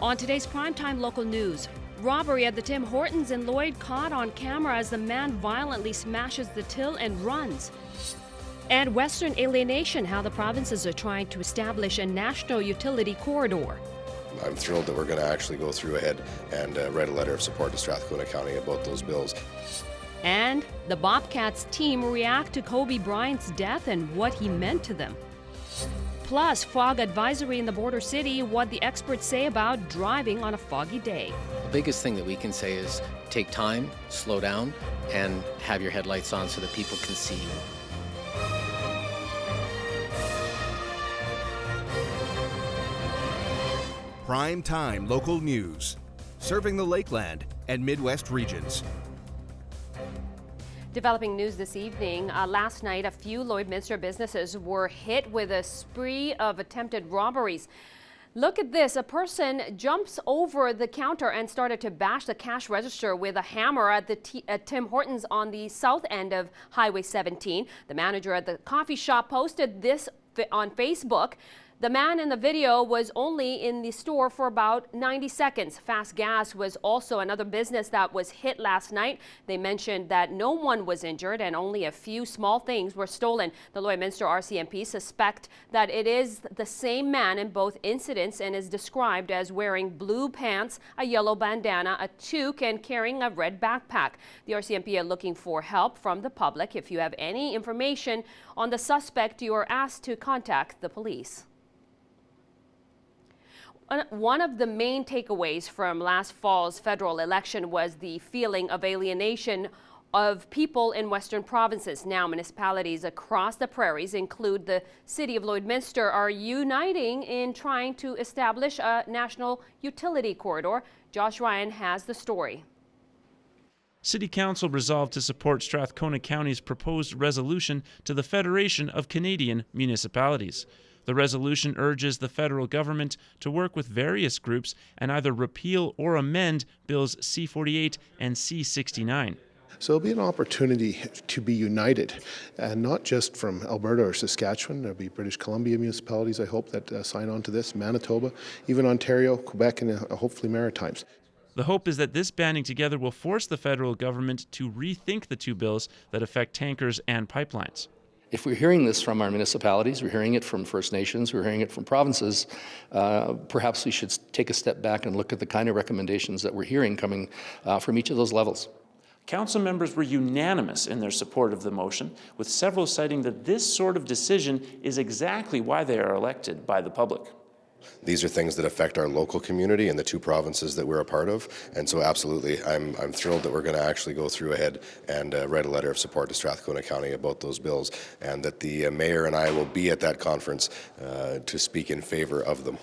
On today's primetime local news, robbery at the Tim Hortons in Lloyd caught on camera as the man violently smashes the till and runs. And Western alienation, how the provinces are trying to establish a national utility corridor. I'm thrilled that we're going to actually go through ahead and write a letter of support to Strathcona County about those bills. And the Bobcats team react to Kobe Bryant's death and what he meant to them. Plus, fog advisory in the border city, what the experts say about driving on a foggy day. The biggest thing that we can say is take time, slow down, and have your headlights on so that people can see you. Prime time local news, serving the Lakeland and Midwest regions. Developing news this evening. Last night, a few Lloydminster businesses were hit with a spree of attempted robberies. Look at this. A person jumps over the counter and started to bash the cash register with a hammer at Tim Hortons on the south end of Highway 17. The manager at the coffee shop posted this on Facebook. The man in the video was only in the store for about 90 seconds. Fast Gas was also another business that was hit last night. They mentioned that no one was injured and only a few small things were stolen. The Lloydminster RCMP suspect that it is the same man in both incidents and is described as wearing blue pants, a yellow bandana, a toque, and carrying a red backpack. The RCMP are looking for help from the public. If you have any information on the suspect, you are asked to contact the police. One of the main takeaways from last fall's federal election was the feeling of alienation of people in Western provinces. Now, municipalities across the prairies, include the city of Lloydminster, are uniting in trying to establish a national utility corridor. Josh Ryan has the story. City Council resolved to support Strathcona County's proposed resolution to the Federation of Canadian Municipalities. The resolution urges the federal government to work with various groups and either repeal or amend Bills C-48 and C-69. So it'll be an opportunity to be united, and not just from Alberta or Saskatchewan. There'll be British Columbia municipalities, I hope, that sign on to this, Manitoba, even Ontario, Quebec, and hopefully Maritimes. The hope is that this banding together will force the federal government to rethink the two bills that affect tankers and pipelines. If we're hearing this from our municipalities, we're hearing it from First Nations, we're hearing it from provinces, perhaps we should take a step back and look at the kind of recommendations that we're hearing coming from each of those levels. Council members were unanimous in their support of the motion, with several citing that this sort of decision is exactly why they are elected by the public. These are things that affect our local community and the two provinces that we're a part of, and so absolutely I'm thrilled that we're going to actually go through ahead and write a letter of support to Strathcona County about those bills, and that the mayor and I will be at that conference to speak in favor of them.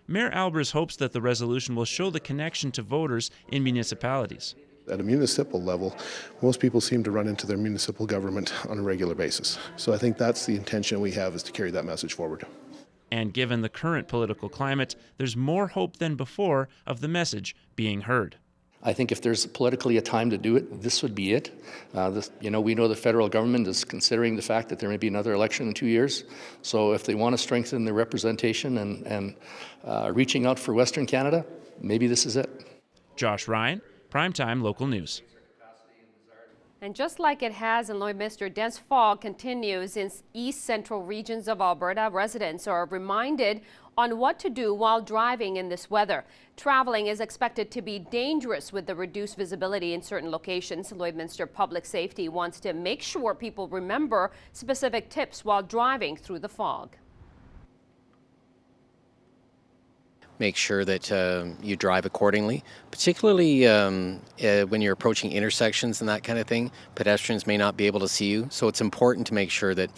Mayor Albers hopes that the resolution will show the connection to voters in municipalities. At a municipal level, most people seem to run into their municipal government on a regular basis. So I think that's the intention we have, is to carry that message forward. And given the current political climate, there's more hope than before of the message being heard. I think if there's politically a time to do it, this would be it. We know the federal government is considering the fact that there may be another election in 2 years. So if they want to strengthen their representation and reaching out for Western Canada, maybe this is it. Josh Ryan, Primetime Local News. And just like it has in Lloydminster, dense fog continues in east central regions of Alberta. Residents are reminded on what to do while driving in this weather. Traveling is expected to be dangerous with the reduced visibility in certain locations. Lloydminster Public Safety wants to make sure people remember specific tips while driving through the fog. Make sure that you drive accordingly, particularly when you're approaching intersections and that kind of thing. Pedestrians may not be able to see you, so it's important to make sure that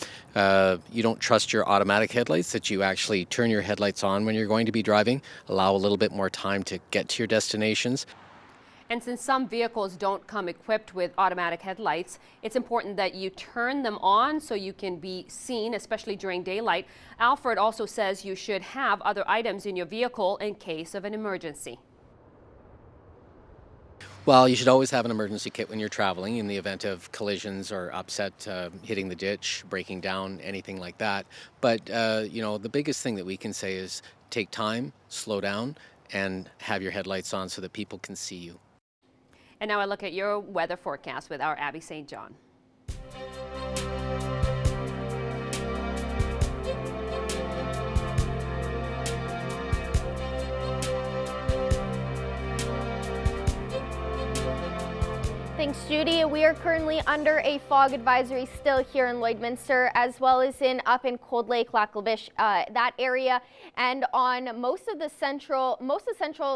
you don't trust your automatic headlights, that you actually turn your headlights on when you're going to be driving, allow a little bit more time to get to your destinations. And since some vehicles don't come equipped with automatic headlights, it's important that you turn them on so you can be seen, especially during daylight. Alfred also says you should have other items in your vehicle in case of an emergency. Well, you should always have an emergency kit when you're traveling in the event of collisions or upset, hitting the ditch, breaking down, anything like that. But, the biggest thing that we can say is take time, slow down, and have your headlights on so that people can see you. And now I look at your weather forecast with our Abby St. John. Thanks, Judy. We are currently under a fog advisory still here in Lloydminster, as well as up in Cold Lake, Lac La Biche, that area, and on most of central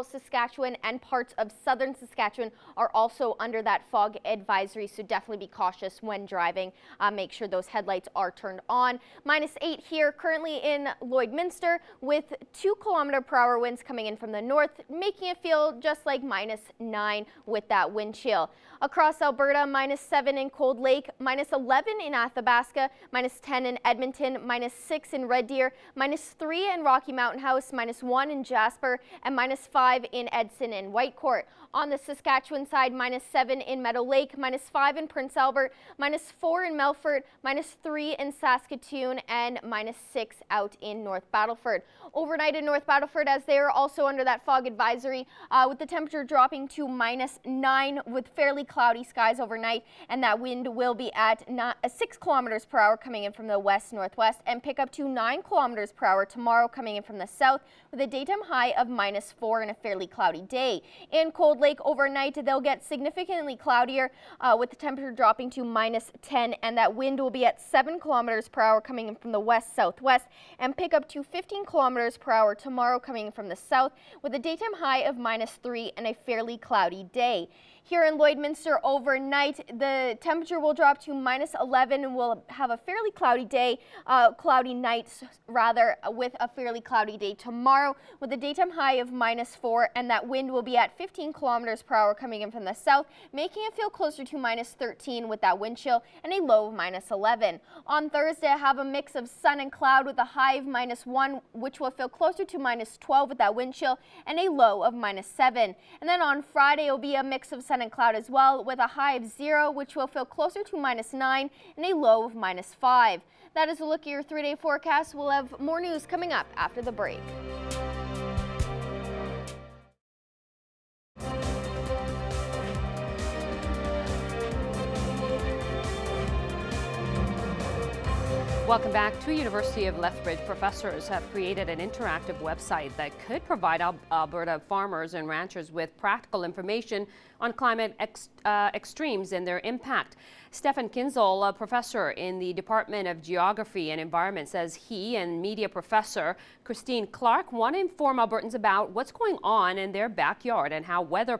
Saskatchewan and parts of southern Saskatchewan are also under that fog advisory. So definitely be cautious when driving. Make sure those headlights are turned on. -8 here currently in Lloydminster, with 2 km/h winds coming in from the north, making it feel just like -9 with that wind chill. Across Alberta, -7 in Cold Lake, -11 in Athabasca, -10 in Edmonton, -6 in Red Deer, -3 in Rocky Mountain House, -1 in Jasper, and -5 in Edson and Whitecourt. On the Saskatchewan side, -7 in Meadow Lake, -5 in Prince Albert, -4 in Melfort, -3 in Saskatoon, and -6 out in North Battleford. Overnight in North Battleford, as they are also under that fog advisory, with the temperature dropping to -9 with fairly cloudy skies overnight, and that wind will be at 6 km/h coming in from the west-northwest and pick up to 9 km/h tomorrow coming in from the south, with a daytime high of -4 and a fairly cloudy day. In Cold Lake overnight, they'll get significantly cloudier with the temperature dropping to -10, and that wind will be at 7 km/h coming in from the west-southwest and pick up to 15 km/h tomorrow coming in from the south, with a daytime high of -3 and a fairly cloudy day. Here in Lloydminster overnight, the temperature will drop to -11 and we'll have a fairly cloudy day, cloudy nights rather, with a fairly cloudy day tomorrow, with a daytime high of -4, and that wind will be at 15 km/h coming in from the south, making it feel closer to -13 with that wind chill and a low of -11. On Thursday, I have a mix of sun and cloud with a high of -1, which will feel closer to -12 with that wind chill and a low of -7. And then on Friday, it will be a mix of sun and cloud as well, with a high of 0, which will feel closer to -9 and a low of -5. That is a look at your 3-day forecast. We'll have more news coming up after the break. Welcome back. Two University of Lethbridge professors have created an interactive website that could provide Alberta farmers and ranchers with practical information on climate extremes and their impact. Stefan Kinzel, a professor in the Department of Geography and Environment, says he and media professor Christine Clark want to inform Albertans about what's going on in their backyard and how weather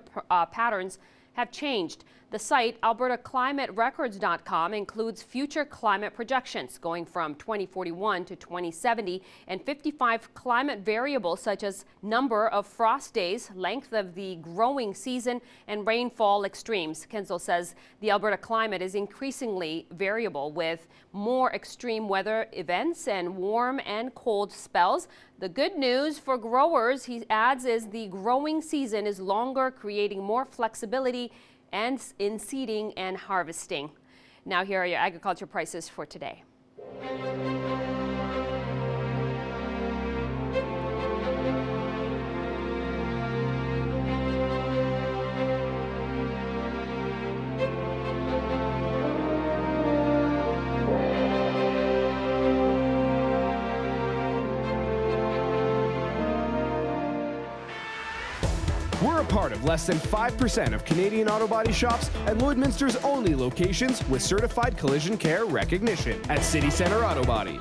patterns have changed. The site, albertaclimaterecords.com, includes future climate projections going from 2041 to 2070 and 55 climate variables such as number of frost days, length of the growing season, and rainfall extremes. Kinzel says the Alberta climate is increasingly variable with more extreme weather events and warm and cold spells. The good news for growers, he adds, is the growing season is longer, creating more flexibility and in seeding and harvesting. Now here are your agriculture prices for today. We're a part of less than 5% of Canadian auto body shops and Lloydminster's only locations with certified collision care recognition at City Centre Auto Body.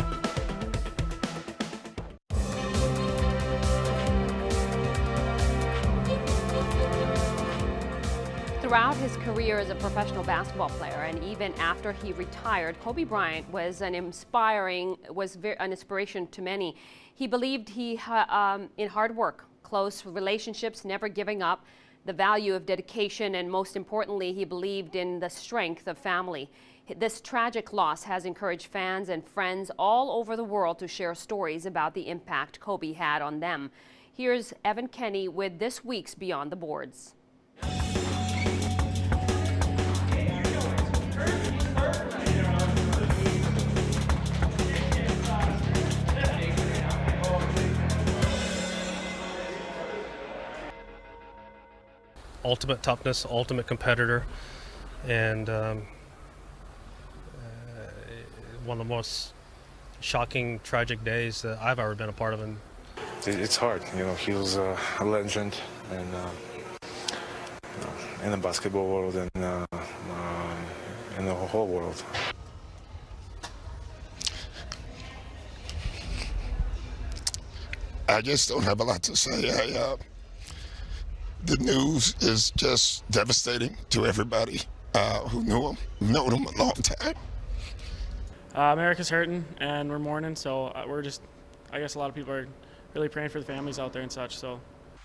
Throughout his career as a professional basketball player, and even after he retired, Kobe Bryant was an inspiration to many. He believed in hard work, close relationships, never giving up, the value of dedication, and most importantly, he believed in the strength of family. This tragic loss has encouraged fans and friends all over the world to share stories about the impact Kobe had on them. Here's Evan Kenny with this week's Beyond the Boards. ultimate toughness, ultimate competitor, and one of the most shocking, tragic days that I've ever been a part of. And it's hard, he was a legend, and in the basketball world and in the whole world. I just don't have a lot to say. The news is just devastating to everybody who knew him, known him a long time. America's hurting, and we're mourning, so I guess a lot of people are really praying for the families out there and such. So,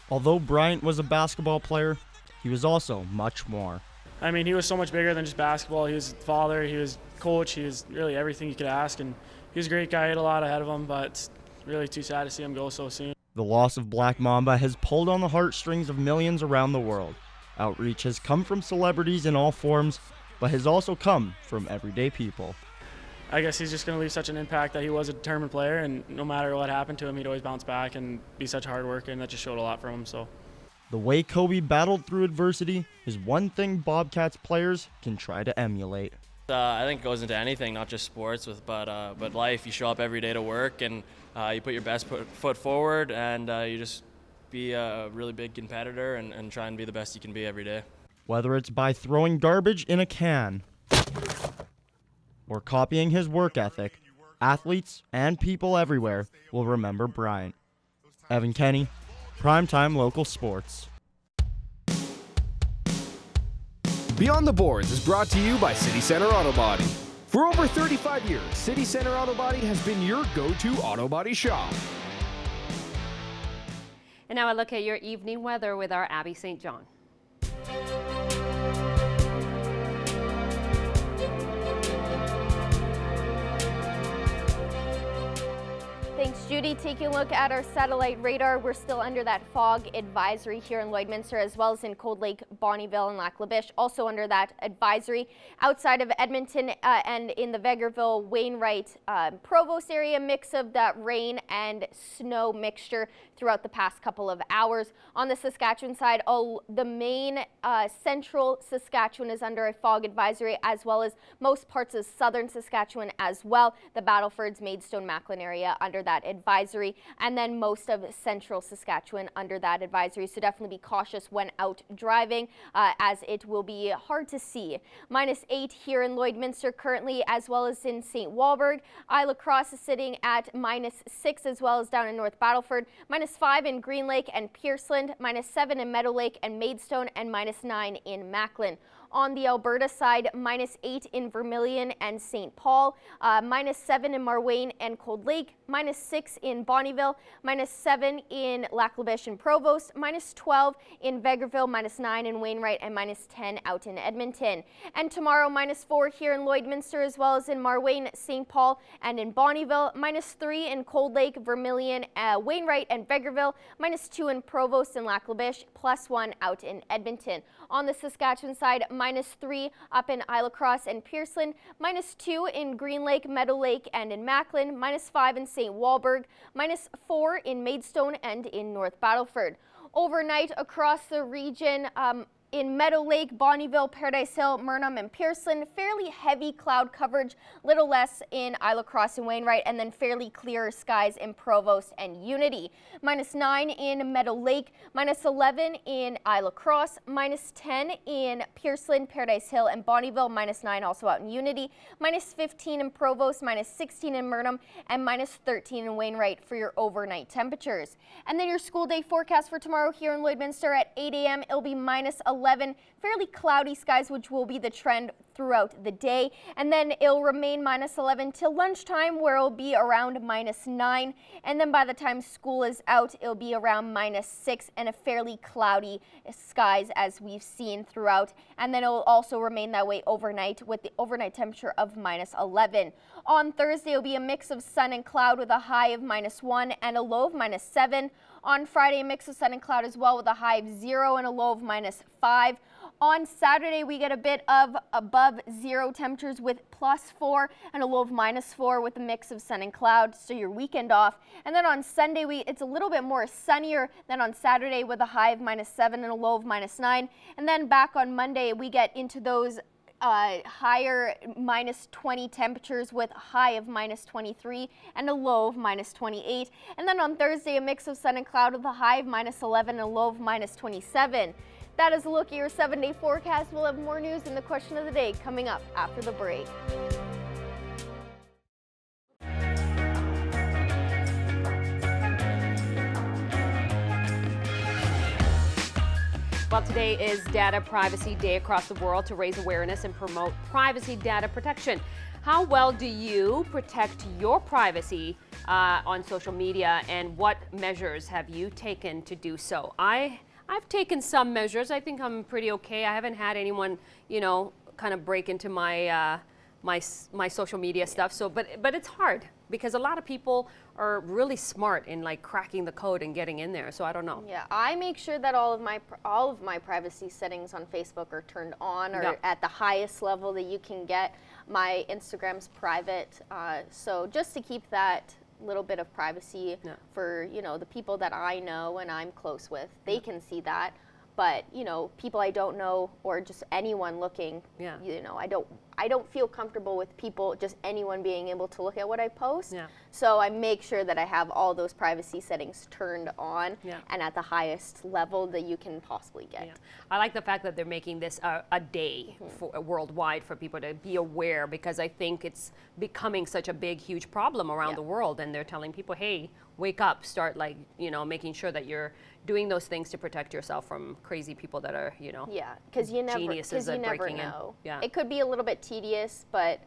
although Bryant was a basketball player, he was also much more. I mean, he was so much bigger than just basketball. He was father, he was coach, he was really everything you could ask, and he was a great guy. He had a lot ahead of him, but it's really too sad to see him go so soon. The loss of Black Mamba has pulled on the heartstrings of millions around the world. Outreach has come from celebrities in all forms, but has also come from everyday people. I guess he's just going to leave such an impact that he was a determined player, and no matter what happened to him, he'd always bounce back and be such a hard worker, and that just showed a lot from him. So, the way Kobe battled through adversity is one thing Bobcats players can try to emulate. I think it goes into anything, not just sports, but life. You show up every day to work, and you put your best foot forward, and you just be a really big competitor and try and be the best you can be every day. Whether it's by throwing garbage in a can or copying his work ethic, athletes and people everywhere will remember Bryant. Evan Kenny, Primetime Local Sports. Beyond the Boards is brought to you by City Center Auto Body. For over 35 years, City Center Auto Body has been your go-to auto body shop. And now a look at your evening weather with our Abby St. John. Thanks, Judy. Taking a look at our satellite radar, we're still under that fog advisory here in Lloydminster, as well as in Cold Lake, Bonnyville, and Lac La Biche. Also under that advisory outside of Edmonton and in the Vegreville, Wainwright, Provost area, mix of that rain and snow mixture throughout the past couple of hours. On the Saskatchewan side, the main central Saskatchewan is under a fog advisory, as well as most parts of southern Saskatchewan as well. The Battlefords, Maidstone, Macklin area under that advisory, and then most of central Saskatchewan under that advisory. So definitely be cautious when out driving, as it will be hard to see. -8 here in Lloydminster currently, as well as in St. Walburg. Isle of Cross is sitting at -6, as well as down in North Battleford. -5 in Green Lake and Pearceland, -7 in Meadow Lake and Maidstone, and -9 in Macklin. On the Alberta side, -8 in Vermilion and St. Paul, -7 in Marwayne and Cold Lake, -6 in Bonnyville, -7 in Lac La Biche and Provost, -12 in Vegreville, -9 in Wainwright, and -10 out in Edmonton. And tomorrow, -4 here in Lloydminster, as well as in Marwayne, St. Paul, and in Bonnyville, -3 in Cold Lake, Vermilion, Wainwright, and Vegreville, -2 in Provost and Lac La Biche, +1 out in Edmonton. On the Saskatchewan side, -3 up in Isle of Cross and Pearceland, -2 in Green Lake, Meadow Lake, and in Macklin, -5 in St. Walburg, -4 in Maidstone and in North Battleford. Overnight across the region, in Meadow Lake, Bonnyville, Paradise Hill, Murnum, and Pearceland, fairly heavy cloud coverage, little less in Isle of Cross and Wainwright, and then fairly clear skies in Provost and Unity. -9 in Meadow Lake, -11 in Isle of Cross, -10 in Pearceland, Paradise Hill, and Bonnyville, -9 also out in Unity, -15 in Provost, -16 in Murnum, and -13 in Wainwright for your overnight temperatures. And then your school day forecast for tomorrow here in Lloydminster at 8 a.m. It'll be -11. Fairly cloudy skies, which will be the trend throughout the day, and then it'll remain -11 till lunchtime, where it'll be around -9, and then by the time school is out, it'll be around -6 and a fairly cloudy skies as we've seen throughout, and then it'll also remain that way overnight with the overnight temperature of -11. On Thursday, it'll be a mix of sun and cloud with a high of -1 and a low of -7. On Friday, a mix of sun and cloud as well with a high of 0 and a low of -5. On Saturday, we get a bit of above zero temperatures with +4 and a low of -4 with a mix of sun and cloud, so your weekend off. And then on Sunday, it's a little bit more sunnier than on Saturday with a high of -7 and a low of -9. And then back on Monday, we get into those higher -20 temperatures with a high of -23 and a low of -28. And then on Thursday, a mix of sun and cloud with a high of -11 and a low of -27. That is a look at your 7-day forecast. We'll have more news in the question of the day coming up after the break. Well, today is Data Privacy Day across the world to raise awareness and promote privacy data protection. How well do you protect your privacy on social media, and what measures have you taken to do so? I've taken some measures. I think I'm pretty okay. I haven't had anyone, kind of break into my my social media stuff. So, but it's hard because a lot of people are really smart in like cracking the code and getting in there. So I don't know. Yeah, I make sure that all of my privacy settings on Facebook are turned on or at the highest level that you can get. My Instagram's private, so just to keep that little bit of privacy for the people that I know and I'm close with, they can see that. But people I don't know or just anyone looking, I don't feel comfortable with people, just anyone being able to look at what I post. So I make sure that I have all those privacy settings turned on and at the highest level that you can possibly get. I like the fact that they're making this a day worldwide for people to be aware, because I think it's becoming such a big, huge problem around the world, and they're telling people, hey, wake up, start making sure that you're doing those things to protect yourself from crazy people that are, because you never breaking know. in. It could be a little bit tedious, but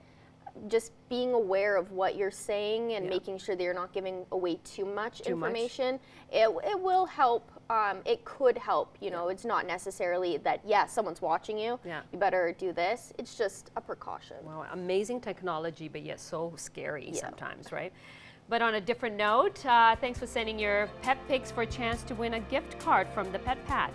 just being aware of what you're saying and making sure that you're not giving away too much information, it will help. It could help. It's not necessarily that someone's watching you. You better do this. It's just a precaution. Wow, amazing technology, but yet so scary sometimes, right? But on a different note, thanks for sending your pet pics for a chance to win a gift card from the Pet Pad.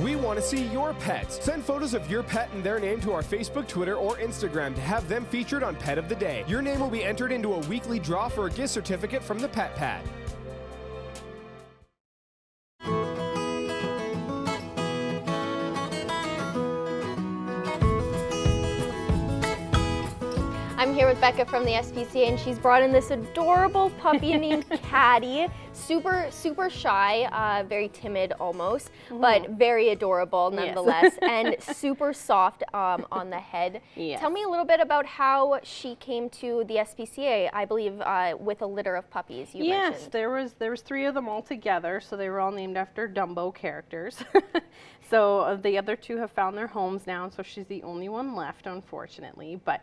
We want to see your pets. Send photos of your pet and their name to our Facebook, Twitter, or Instagram to have them featured on Pet of the Day. Your name will be entered into a weekly draw for a gift certificate from the Pet Pad. I'm here with Becca from the SPCA, and she's brought in this adorable puppy named Caddy. Super shy, very timid almost, but very adorable nonetheless, and super soft on the head. Tell me a little bit about how she came to the SPCA, I believe with a litter of puppies you mentioned. There was 3 of them all together, so they were all named after Dumbo characters. So the other 2 have found their homes now, so she's the only one left, unfortunately, but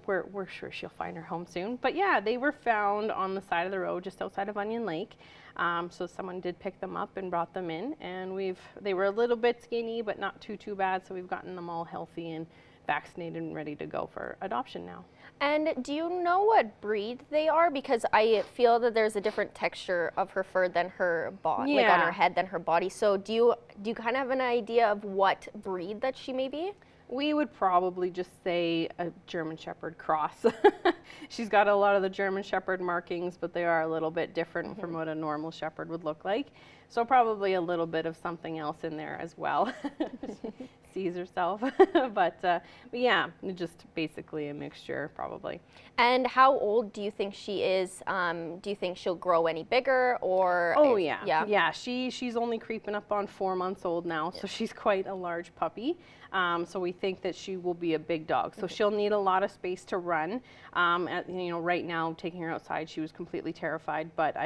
we're sure she'll find her home soon. But yeah, they were found on the side of the road just outside of Onion Lake. So someone did pick them up and brought them in, and they were a little bit skinny, but not too bad, so we've gotten them all healthy and vaccinated and ready to go for adoption now. And do you know what breed they are? Because I feel that there's a different texture of her fur than her body, like on her head than her body. So do you kind of have an idea of what breed that she may be? We would probably just say a German Shepherd cross. She's got a lot of the German Shepherd markings, but they are a little bit different from what a normal Shepherd would look like. So probably a little bit of something else in there as well. Sees herself. But yeah, just basically a mixture probably. And how old do you think she is? Do you think she'll grow any bigger or? Oh yeah. She's only creeping up on 4 months old now, so she's quite a large puppy. So we think that she will be a big dog. So she'll need a lot of space to run. Right now, taking her outside, she was completely terrified, but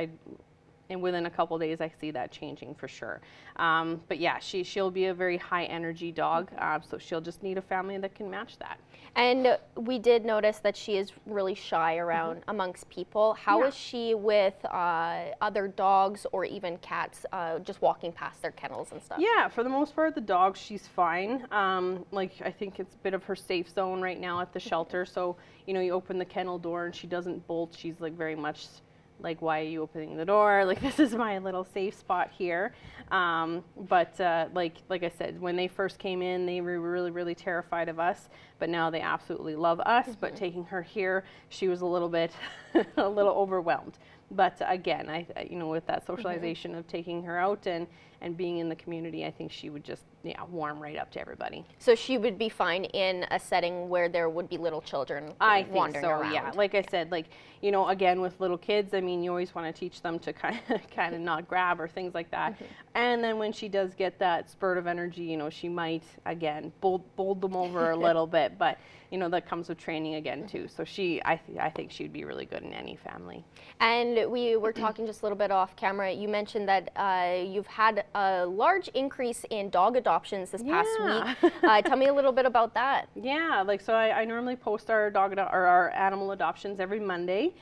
and within a couple days, I see that changing for sure. But yeah, she'll be a very high energy dog, so she'll just need a family that can match that. And we did notice that she is really shy around amongst people. How is she with other dogs or even cats just walking past their kennels and stuff? Yeah, for the most part, the dog, she's fine. Like, I think it's a bit of her safe zone right now at the shelter. So, you know, you open the kennel door and she doesn't bolt. She's like very much like, why are you opening the door? Like, this is my little safe spot here. But like I said, when they first came in, they were really, really terrified of us. But now they absolutely love us. But taking her here, she was a little bit, a little overwhelmed. But again, you know, with that socialization of taking her out and being in the community, I think she would just, warm right up to everybody. So she would be fine in a setting where there would be little children wandering around. Yeah. Like I said, like, you know, again, with little kids, I mean, you always want to teach them to kind of not grab or things like that. And then when she does get that spurt of energy, you know, she might, again, bold them over a little bit. But, you know, that comes with training again, too. So I think she'd be really good in any family. And we were talking just a little bit off camera. You mentioned that you've had a large increase in dog adoptions this past week. Tell me a little bit about that. Yeah, like, so I normally post our our animal adoptions every Monday.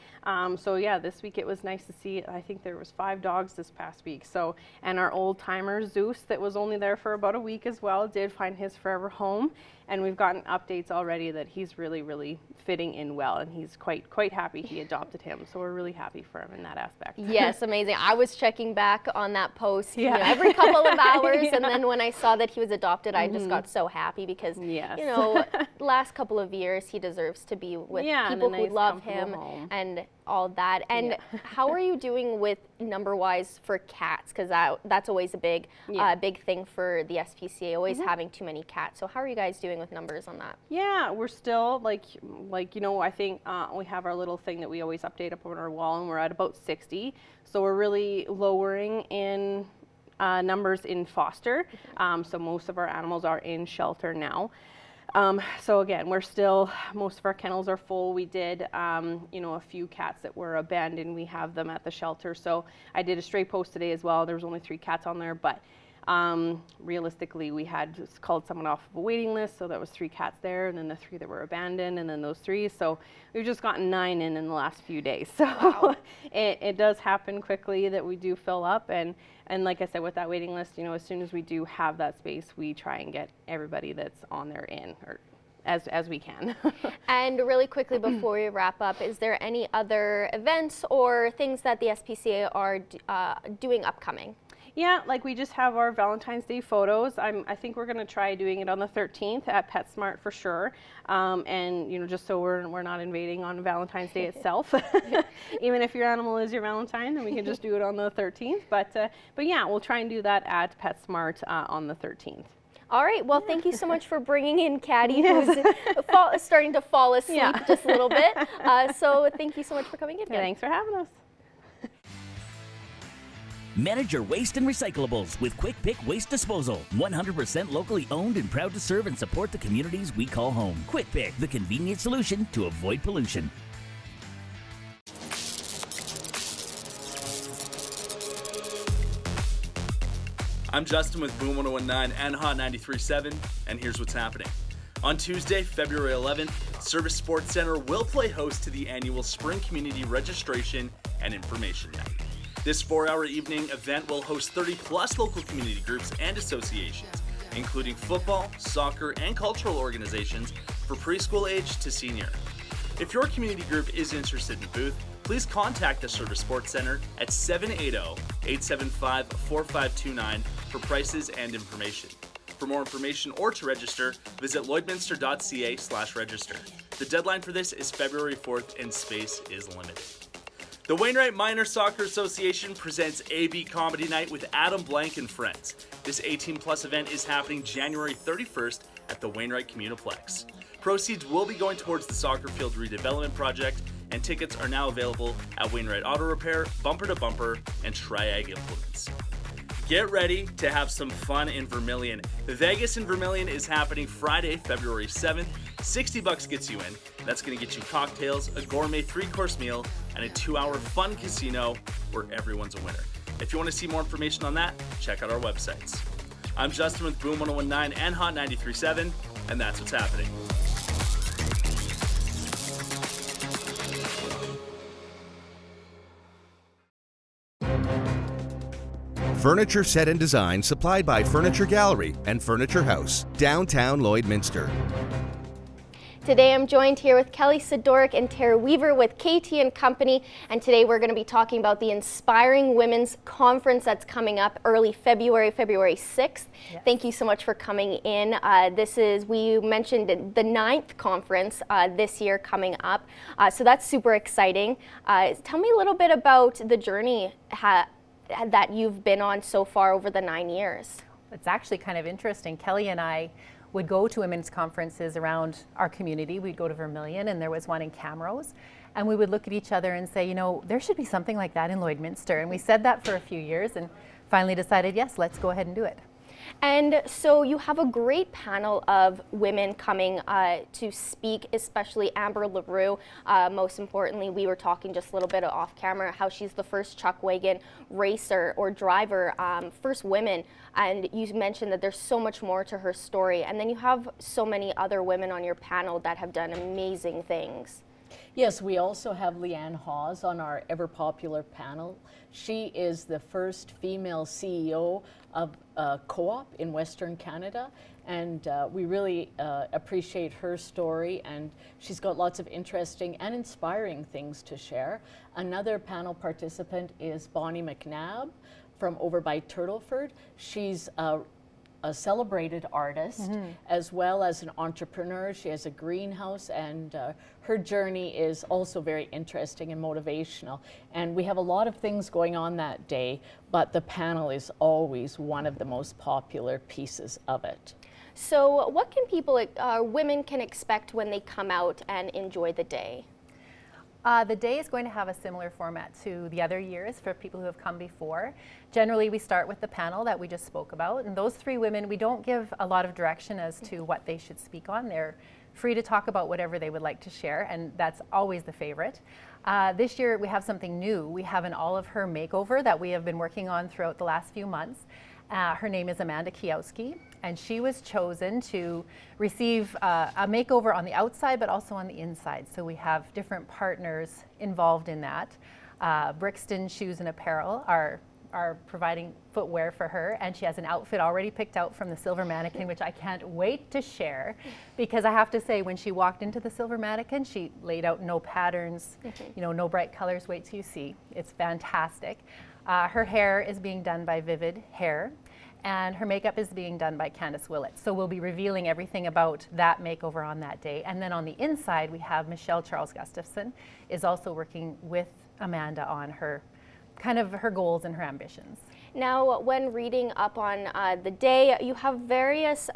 So yeah, this week it was nice to see, I think there was 5 dogs this past week. So, and our old timer Zeus, that was only there for about a week as well, did find his forever home. And we've gotten updates already that he's really, really fitting in well, and he's quite happy he adopted him. So we're really happy for him in that aspect. Yes, amazing. I was checking back on that post you know, every couple of hours, and then when I saw that he was adopted, I just got so happy because, you know, last couple of years he deserves to be with people who love him and all that. And how are you doing with number-wise for cats? Because that's always a big thing for the SPCA, always having too many cats. So how are you guys doing with numbers on that? Yeah, we're still like you know, I think we have our little thing that we always update up on our wall, and we're at about 60. So we're really lowering in numbers in foster. So most of our animals are in shelter now. So again, we're still, most of our kennels are full. We did, you know, a few cats that were abandoned. We have them at the shelter. So I did a stray post today as well. There was only 3 cats on there, but realistically, we had just called someone off of a waiting list. So that was 3 cats there, and then the 3 that were abandoned, and then those 3. So we've just gotten 9 in the last few days. So it does happen quickly that we do fill up. And like I said, with that waiting list, you know, as soon as we do have that space, we try and get everybody that's on there in, or as we can. And really quickly before we wrap up, is there any other events or things that the SPCA are doing upcoming? Yeah, like we just have our Valentine's Day photos. I think we're going to try doing it on the 13th at PetSmart for sure. And, you know, just so we're not invading on Valentine's Day itself. Even if your animal is your Valentine, then we can just do it on the 13th. But yeah, we'll try and do that at PetSmart on the 13th. All right, well, thank you so much for bringing in Caddy, who's starting to fall asleep just a little bit. So thank you so much for coming in. Yeah, thanks for having us. Manage your waste and recyclables with Quick Pick Waste Disposal. 100% locally owned and proud to serve and support the communities we call home. Quick Pick, the convenient solution to avoid pollution. I'm Justin with Boom 1019 and Hot 93.7, and here's what's happening. On Tuesday, February 11th, Service Sports Center will play host to the annual Spring Community Registration and Information Night. This 4-hour evening event will host 30-plus local community groups and associations, including football, soccer, and cultural organizations for preschool age to senior. If your community group is interested in a booth, please contact the Service Sports Center at 780-875-4529 for prices and information. For more information or to register, visit lloydminster.ca/register. The deadline for this is February 4th and space is limited. The Wainwright Minor Soccer Association presents AB Comedy Night with Adam Blank and Friends. This 18-plus event is happening January 31st at the Wainwright Communiplex. Proceeds will be going towards the soccer field redevelopment project, and tickets are now available at Wainwright Auto Repair, Bumper to Bumper, and Triag Implements. Get ready to have some fun in Vermilion. The Vegas in Vermilion is happening Friday, February 7th. $60 gets you in. That's going to get you cocktails, a gourmet 3-course meal, and a 2-hour fun casino where everyone's a winner. If you want to see more information on that, check out our websites. I'm Justin with Boom 101.9 and Hot 93.7, and that's what's happening. Furniture set and design supplied by Furniture Gallery and Furniture House, downtown Lloydminster. Today I'm joined here with Kelly Sidoric and Tara Weaver with KT & Company, and today we're going to be talking about the Inspiring Women's Conference that's coming up early February 6th. Yes. Thank you so much for coming in. We mentioned the 9th conference this year coming up, so that's super exciting. Tell me a little bit about the journey that you've been on so far over the 9 years. It's actually kind of interesting. Kelly and I would go to women's conferences around our community. We'd go to Vermilion, and there was one in Camrose, and we would look at each other and say, you know, there should be something like that in Lloydminster. And we said that for a few years and finally decided, yes, let's go ahead and do it. And so you have a great panel of women coming to speak, especially Amber LaRue. Most importantly, we were talking just a little bit off camera how she's the first chuck wagon racer or driver, first women. And you mentioned that there's so much more to her story. And then you have so many other women on your panel that have done amazing things. Yes, we also have Leanne Hawes on our ever popular panel. She is the first female CEO of a co-op in Western Canada, and we really appreciate her story, and she's got lots of interesting and inspiring things to share. Another panel participant is Bonnie McNabb from over by Turtleford. She's a celebrated artist, as well as an entrepreneur. She has a greenhouse, and her journey is also very interesting and motivational. And we have a lot of things going on that day, but the panel is always one of the most popular pieces of it. So what can women can expect when they come out and enjoy the day? The day is going to have a similar format to the other years for people who have come before. Generally, we start with the panel that we just spoke about, and those three women, we don't give a lot of direction as to what they should speak on. They're free to talk about whatever they would like to share, and that's always the favorite. This year, we have something new. We have an all of her makeover that we have been working on throughout the last few months. Her name is Amanda Kiowski, and she was chosen to receive a makeover on the outside, but also on the inside. So we have different partners involved in that. Brixton Shoes and Apparel are providing footwear for her, and she has an outfit already picked out from the silver mannequin, which I can't wait to share, because I have to say, when she walked into the silver mannequin, she laid out no patterns, you know, no bright colors. Wait till you see. It's fantastic. Her hair is being done by Vivid Hair, and her makeup is being done by Candace Willett. So we'll be revealing everything about that makeover on that day. And then on the inside, we have Michelle Charles Gustafson is also working with Amanda on her goals and her ambitions. Now, when reading up on the day, you have various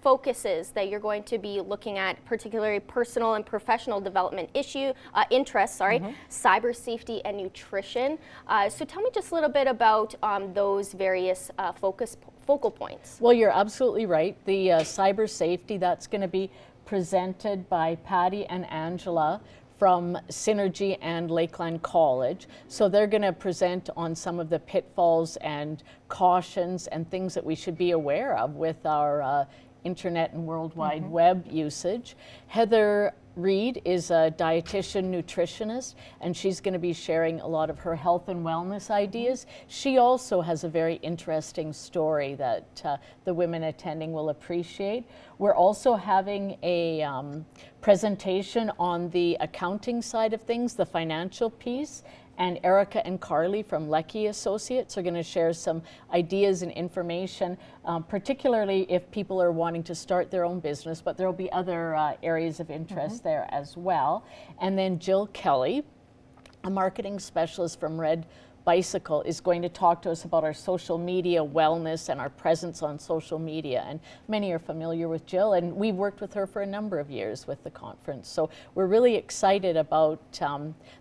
focuses that you're going to be looking at, particularly personal and professional development interests, cyber safety and nutrition. So tell me just a little bit about those various focal points. Well, you're absolutely right. The cyber safety, that's going to be presented by Patty and Angela from Synergy and Lakeland College. So they're going to present on some of the pitfalls and cautions and things that we should be aware of with our internet and World Wide Web usage. Heather Reed is a dietitian nutritionist, and she's going to be sharing a lot of her health and wellness ideas. She also has a very interesting story that the women attending will appreciate. We're also having a presentation on the accounting side of things, the financial piece, and Erica and Carly from Leckie Associates are going to share some ideas and information, particularly if people are wanting to start their own business, but there will be other areas of interest there as well. And then Jill Kelly, a marketing specialist from Red Bicycle, is going to talk to us about our social media wellness and our presence on social media. And many are familiar with Jill, and we've worked with her for a number of years with the conference. So we're really excited about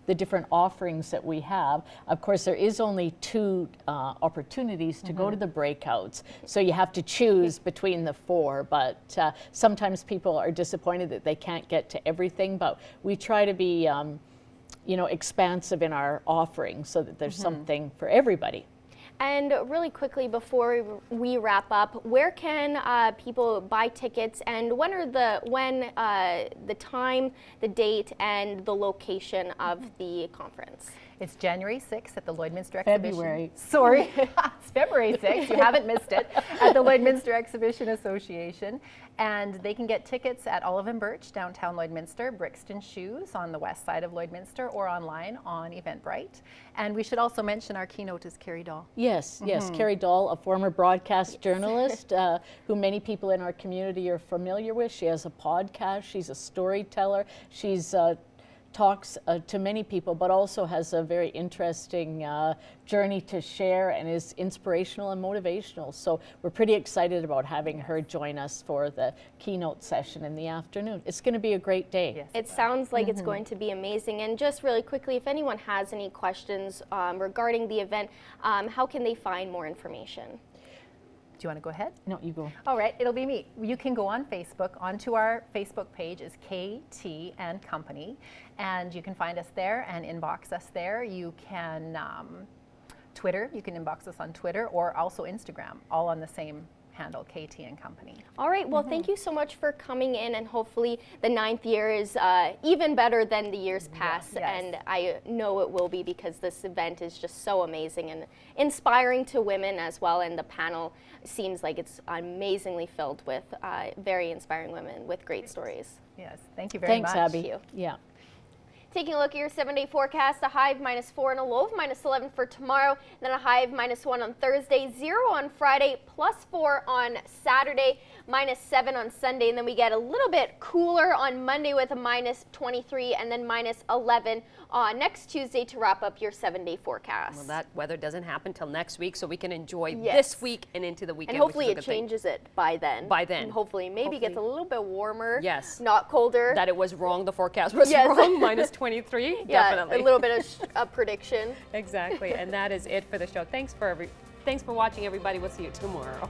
the different offerings that we have. Of course, there is only 2 opportunities to go to the breakouts, so you have to choose between the 4, but sometimes people are disappointed that they can't get to everything, but we try to be expansive in our offering so that there's something for everybody. And really quickly before we wrap up, where can people buy tickets, and when are the time, the date, and the location of the conference? It's January 6th at the Lloydminster Exhibition. February. Sorry, it's February 6th. You haven't missed it. At the Lloydminster Exhibition Association. And they can get tickets at Olive and Birch, downtown Lloydminster, Brixton Shoes on the west side of Lloydminster, or online on Eventbrite. And we should also mention our keynote is Carrie Dahl. Yes, yes. Carrie Dahl, a former broadcast journalist who many people in our community are familiar with. She has a podcast. She's a storyteller. She's talks to many people, but also has a very interesting journey to share and is inspirational and motivational. So we're pretty excited about having her join us for the keynote session in the afternoon. It's going to be a great day. Yes, it sounds like it's going to be amazing. And just really quickly, if anyone has any questions regarding the event, how can they find more information? Do you want to go ahead? No, you go. All right, it'll be me. You can go on Facebook. Onto our Facebook page is KT and Company, and you can find us there and inbox us there. You can Twitter. You can inbox us on Twitter or also Instagram, all on the same handle, KT and Company. All right, well, thank you so much for coming in, and hopefully the 9th year is even better than the years past, and I know it will be, because this event is just so amazing and inspiring to women as well, and the panel seems like it's amazingly filled with very inspiring women with great stories. Yes, thank you very much. Thanks, Abby. Thank you. Yeah. Taking a look at your 7-day forecast, a high of -4 and a low of -11 for tomorrow, then a high of -1 on Thursday, 0 on Friday, +4 on Saturday, -7 on Sunday, and then we get a little bit cooler on Monday with a -23 and then -11 on next Tuesday to wrap up your 7-day forecast. Well, that weather doesn't happen till next week, so we can enjoy this week and into the weekend. And hopefully it changes it by then. By then. And hopefully maybe gets a little bit warmer. Yes. Not colder. That it was wrong, the forecast was wrong, -23, yeah, definitely. a little bit of a prediction. Exactly, and that is it for the show. Thanks for watching, everybody. We'll see you tomorrow.